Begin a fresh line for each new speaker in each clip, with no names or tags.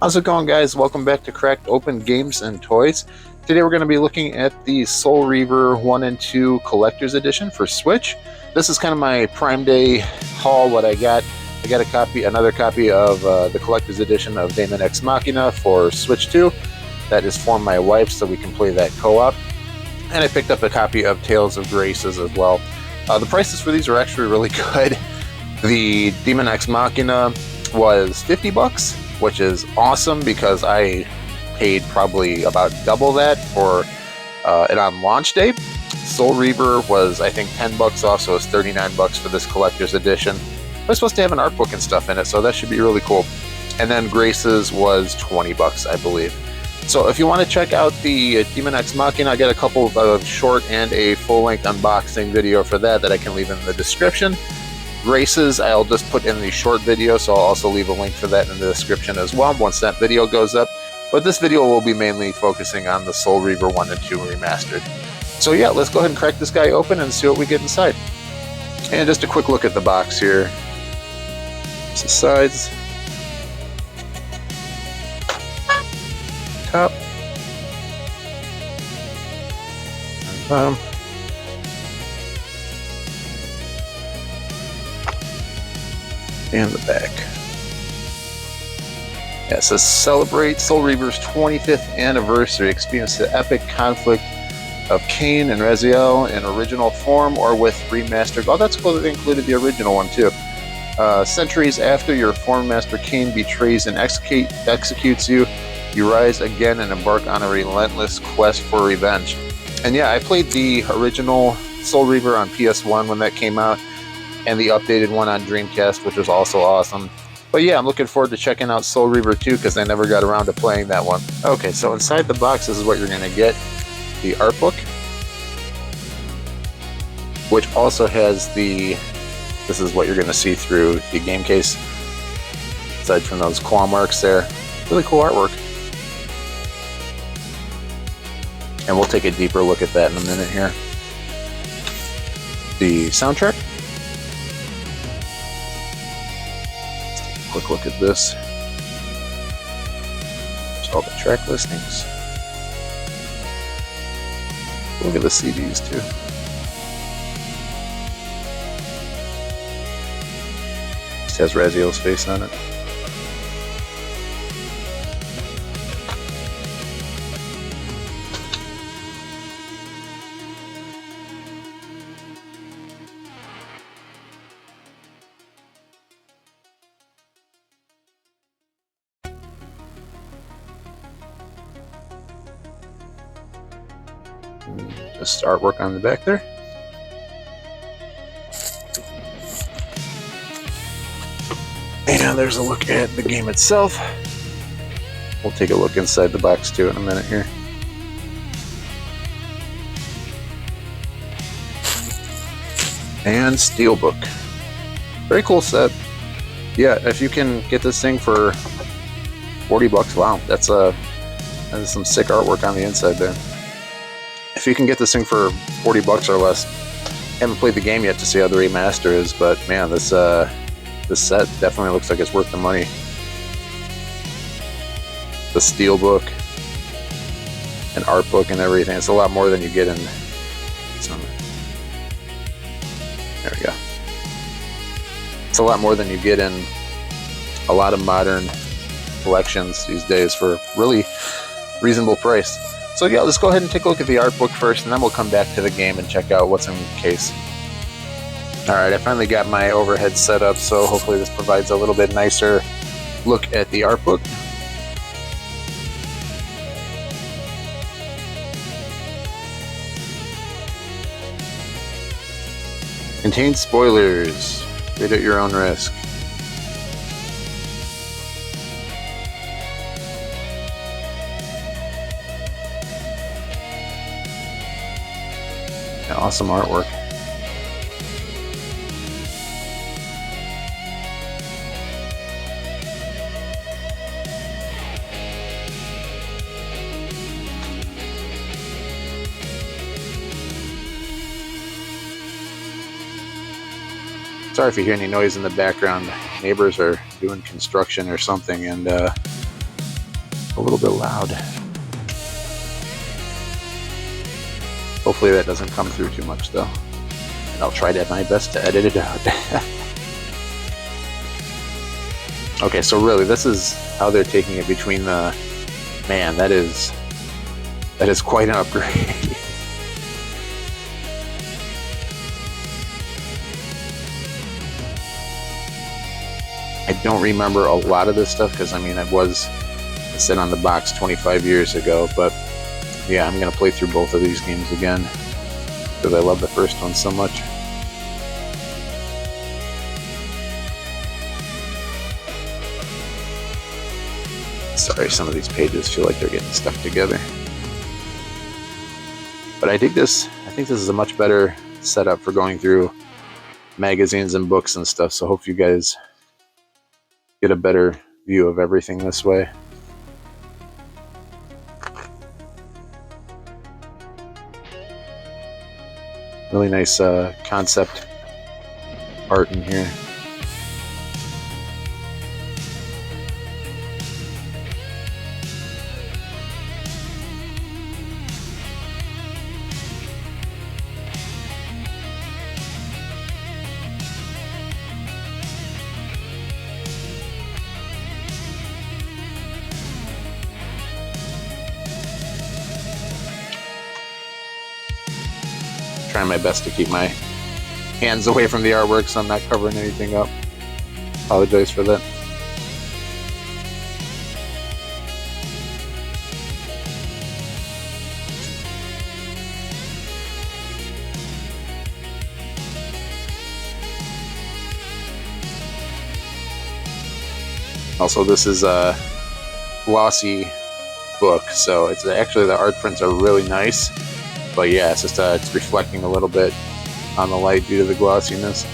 How's it going, guys? Welcome back to Cracked Open Games and Toys. Today we're going to be looking at the Soul Reaver 1 and 2 Collector's Edition for Switch. This is kind of my Prime Day haul, what I got. I got another copy of the Collector's Edition of Daemon X Machina for Switch 2. That is for my wife, so we can play that co-op. And I picked up a copy of Tales of Graces as well. The prices for these are actually really good. The Daemon X Machina was $50, which is awesome because I paid probably about double that for it on launch day. Soul Reaver was, I think, $10 off, so it's $39 for this collector's edition. It's supposed to have an art book and stuff in it, so that should be really cool. And then Grace's was $20, I believe. So if you want to check out the Daemon X Machina, I got a couple of short and a full-length unboxing video for that I can leave in the description. Grace's I'll just put in the short video, so I'll also leave a link for that in the description as well once that video goes up. But this video will be mainly focusing on the Soul Reaver 1 and 2 Remastered. So yeah, let's go ahead and crack this guy open and see what we get inside. And just a quick look at the box here. It's the sides. Top. And bottom. And the back. Yeah, it says celebrate Soul Reaver's 25th anniversary. Experience the epic conflict of Cain and Raziel in original form or with remastered. Oh, that's cool that they included the original one too. Centuries after your former master Cain betrays and executes you, you rise again and embark on a relentless quest for revenge. And yeah, I played the original Soul Reaver on PS1 when that came out, and the updated one on Dreamcast, which was also awesome. But yeah, I'm looking forward to checking out Soul Reaver 2 because I never got around to playing that one. Okay, so inside the box, this is what you're going to get. The art book, which also has this is what you're going to see through the game case, aside from those claw marks there. Really cool artwork. And we'll take a deeper look at that in a minute here. The soundtrack. Quick look at this. There's all the track listings. Look at the CDs too. Just has Raziel's face on it. Just artwork on the back there. And there's a look at the game itself. We'll take a look inside the box too in a minute here. And Steelbook. Very cool set. Yeah, if you can get this thing for $40, wow, that's some sick artwork on the inside there. If you can get this thing for $40 or less, haven't played the game yet to see how the remaster is, but man, this set definitely looks like it's worth the money. The Steelbook, an art book, and everything. It's a lot more than you get in some. There we go. It's a lot more than you get in a lot of modern collections these days for really reasonable price. So yeah, let's go ahead and take a look at the art book first, and then we'll come back to the game and check out what's in the case. Alright, I finally got my overhead set up, so hopefully this provides a little bit nicer look at the art book. Contains spoilers. Read at your own risk. Awesome artwork. Sorry if you hear any noise in the background. Neighbors are doing construction or something, and a little bit loud. Hopefully that doesn't come through too much though. And I'll try my best to edit it out. Okay, so really this is how they're taking it between the... Man, that is quite an upgrade. I don't remember a lot of this stuff because I mean I sent on the box 25 years ago, but yeah, I'm gonna play through both of these games again because I love the first one so much. Sorry, some of these pages feel like they're getting stuck together. But I dig this. I think this is a much better setup for going through magazines and books and stuff, so hope you guys get a better view of everything this way. Really nice concept art in here. Trying my best to keep my hands away from the artwork so I'm not covering anything up. Apologize for that. Also, this is a glossy book, so it's actually the art prints are really nice. But yeah, it's just it's reflecting a little bit on the light due to the glossiness.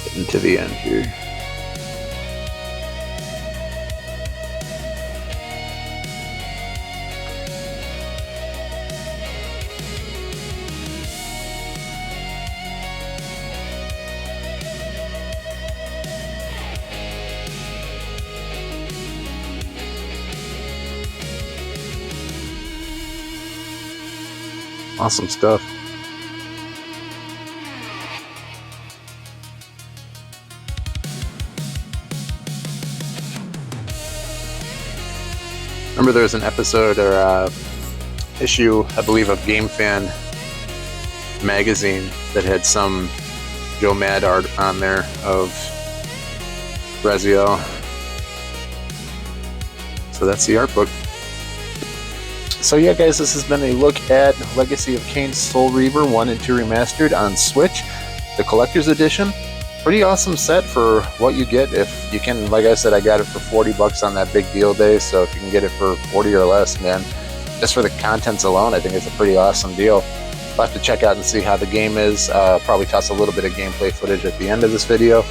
Getting to the end here. Awesome stuff. Remember there was an episode or issue, I believe, of Game Fan magazine that had some Joe Mad art on there of Raziel. So that's the art book. So yeah guys, this has been a look at Legacy of Kain Soul Reaver 1 and 2 Remastered on Switch, the Collector's Edition. Pretty awesome set for what you get if you can. Like I said, I got it for 40 bucks on that big deal day, so if you can get it for 40 or less, man, just for the contents alone, I think it's a pretty awesome deal. I'll have to check out and see how the game is. Probably toss a little bit of gameplay footage at the end of this video.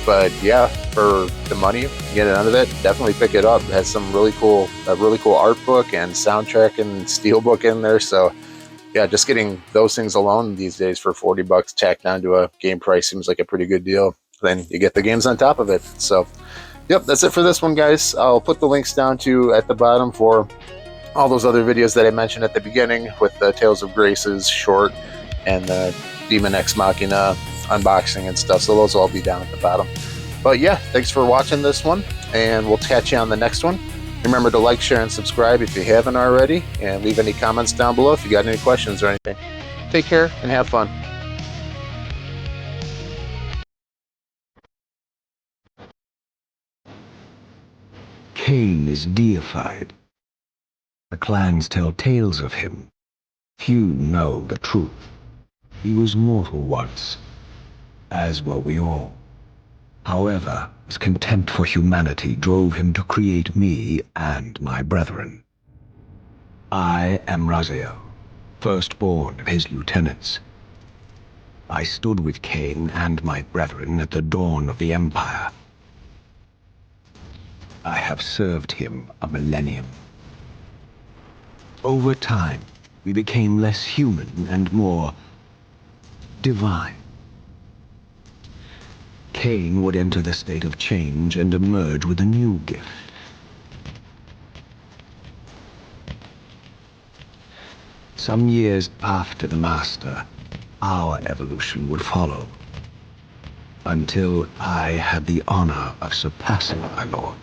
But yeah, for the money you get it out of it, definitely pick it up. It has some really cool art book and soundtrack and steelbook in there. So yeah, just getting those things alone these days for 40 bucks tacked onto a game price seems like a pretty good deal. Then you get the games on top of it. So yep, that's it for this one, guys. I'll put the links down at the bottom for all those other videos that I mentioned at the beginning with the Tales of Graces short and the Demon Ex Machina unboxing and stuff, so those will all be down at the bottom. But yeah, thanks for watching this one, and we'll catch you on the next one. Remember to like, share, and subscribe if you haven't already, and leave any comments down below if you got any questions or anything. Take care and have fun.
Kain is deified. The clans tell tales of him. Few know the truth. He was mortal once, as were we all. However, his contempt for humanity drove him to create me and my brethren. I am Raziel, firstborn of his lieutenants. I stood with Kain and my brethren at the dawn of the Empire. I have served him a millennium. Over time, we became less human and more divine. Cain would enter the state of change and emerge with a new gift. Some years after the Master, our evolution would follow, until I had the honor of surpassing my Lord.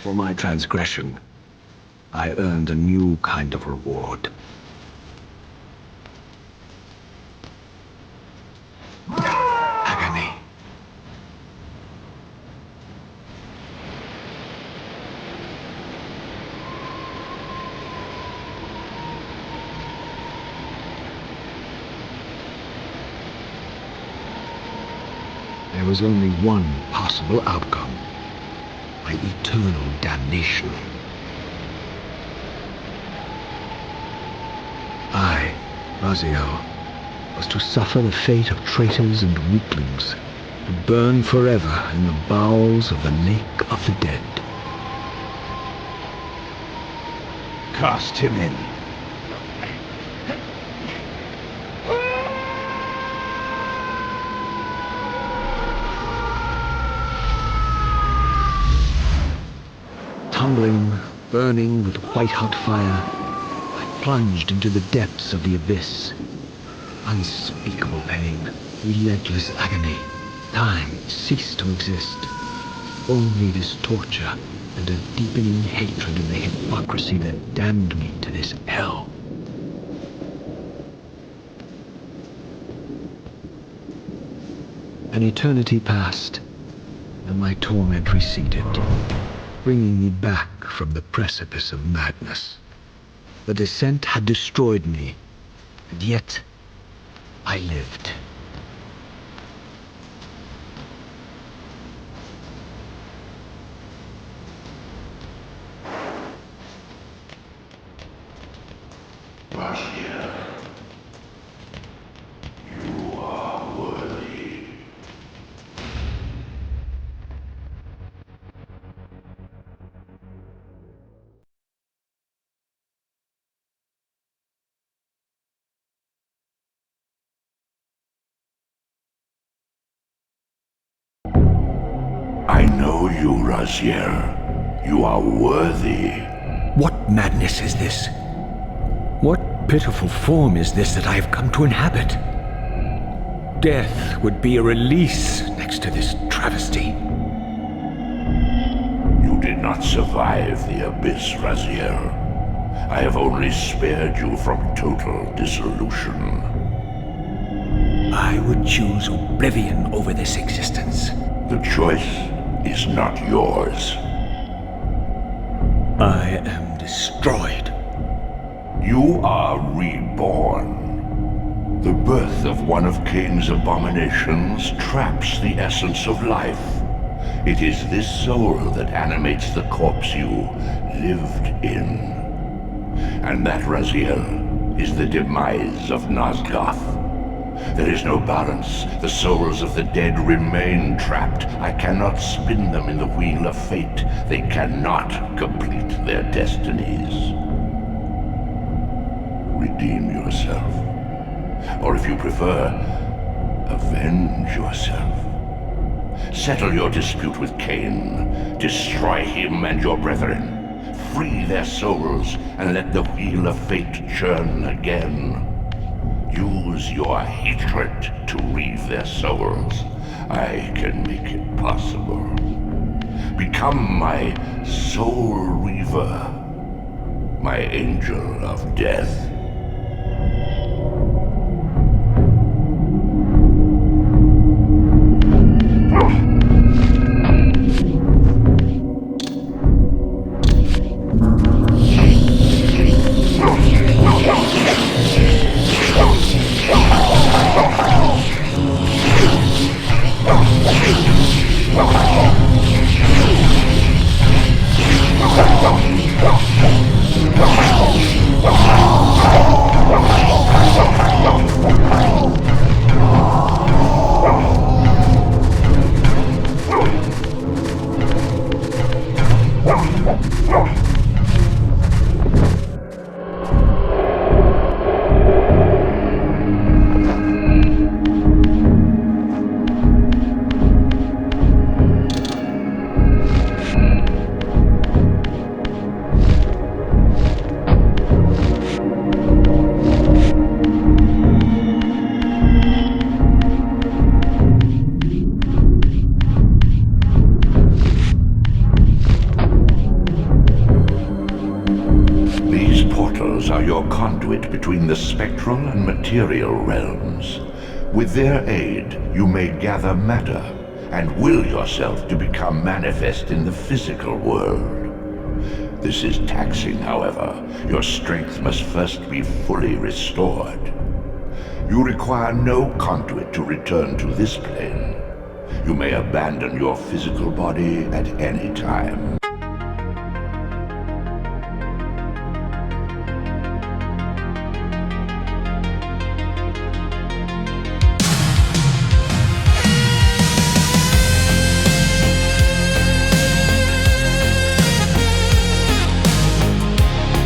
For my transgression, I earned a new kind of reward. Agony. There was only one possible outcome. My eternal damnation. I, Raziel, was to suffer the fate of traitors and weaklings, to burn forever in the bowels of the lake of the dead. Cast him in. Tumbling, burning with white-hot fire, I plunged into the depths of the abyss. Unspeakable pain, relentless agony. Time ceased to exist. Only this torture and a deepening hatred of the hypocrisy that damned me to this hell. An eternity passed, and my torment receded, bringing me back from the precipice of madness. The descent had destroyed me, and yet I lived.
I know you, Raziel. You are worthy.
What madness is this? What pitiful form is this that I have come to inhabit? Death would be a release next to this travesty.
You did not survive the abyss, Raziel. I have only spared you from total dissolution.
I would choose oblivion over this existence.
The choice is not yours.
I am destroyed.
You are reborn. The birth of one of Cain's abominations traps the essence of life. It is this soul that animates the corpse you lived in. And that, Raziel, is the demise of Nosgoth. There is no balance. The souls of the dead remain trapped. I cannot spin them in the wheel of fate. They cannot complete their destinies. Redeem yourself. Or if you prefer, avenge yourself. Settle your dispute with Cain. Destroy him and your brethren. Free their souls and let the wheel of fate churn again. Use your hatred to reave their souls. I can make it possible. Become my Soul Reaver, my angel of death. portals are your conduit between the spectral and material realms. With their aid, you may gather matter and will yourself to become manifest in the physical world. This is taxing, however. Your strength must first be fully restored. You require no conduit to return to this plane. You may abandon your physical body at any time.